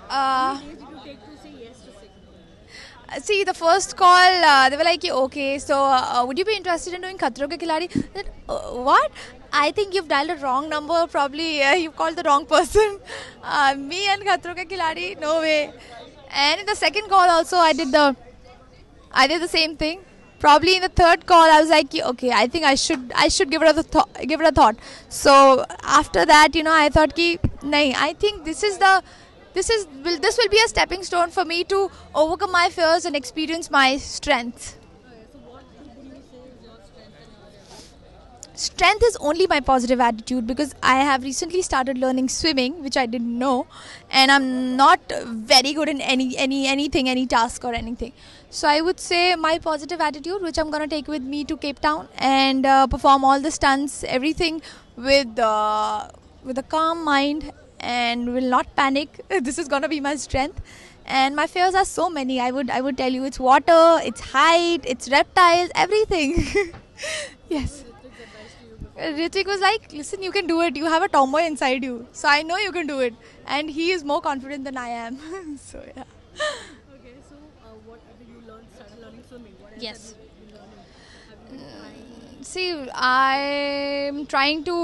Uh, Days did you take to say yes to sing? See, the first call, they were like, okay, so would you be interested in doing Khatro Ke Khiladi? I said, what? I think you've dialed a wrong number. Probably you've called the wrong person. Me and Khatro Ke Khiladi, no way. And in the second call also, I did the same thing. Probably in the third call, I was like, okay, I think I should give it a thought. So after that, I thought, ki, nahi, I think this will be a stepping stone for me to overcome my fears and experience my strength. So what would you say is your strength and your Strength is only my positive attitude because I have recently started learning swimming, which I didn't know, and I'm not very good in anything, any task or anything. So I would say my positive attitude, which I'm gonna take with me to Cape Town and perform all the stunts, everything with a calm mind and will not panic. This is gonna be my strength. And my fears are so many. I would tell you, it's water, it's height, it's reptiles, everything. Yes. Ritik's advice to you before? Ritik was like, listen, you can do it. You have a tomboy inside you. So I know you can do it. And he is more confident than I am. So, yeah. Okay, so what did you learn? Started learning swimming. What else Yes. have you been learning? Have you tried? See, I'm trying to,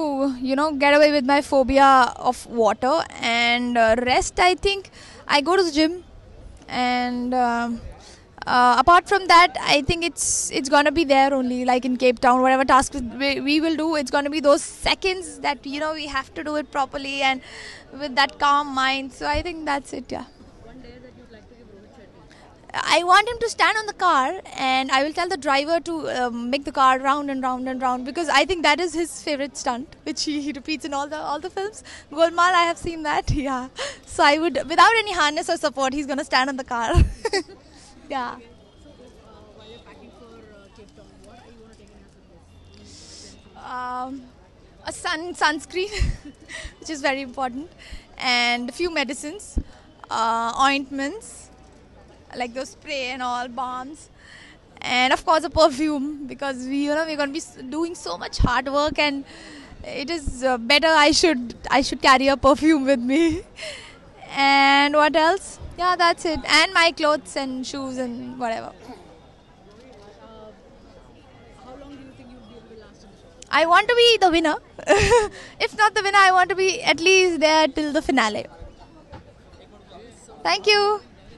get away with my phobia of water. And rest, I think, I go to the gym. And apart from that, I think it's gonna be there only, like in Cape Town. Whatever task we will do, it's gonna be those seconds that we have to do it properly and with that calm mind. So I think that's it. Yeah. One day that you'd like to give Rohit Shetty? I want him to stand on the car, and I will tell the driver to make the car round and round and round, because I think that is his favorite stunt, which he repeats in all the films. Golmaal, I have seen that. Yeah. So I would, without any harness or support, he's gonna stand on the car. Yeah. So while you're packing for Cape Town, what are you going to take in your suitcase? A sunscreen, which is very important, and a few medicines, ointments, like those spray and all, balms, and of course a perfume, because we're going to be doing so much hard work, and it is better I should carry a perfume with me. And what else? Yeah, that's it. And my clothes and shoes and whatever. How long do you think you'll be able to last in the show? I want to be the winner. If not the winner, I want to be at least there till the finale. Thank you.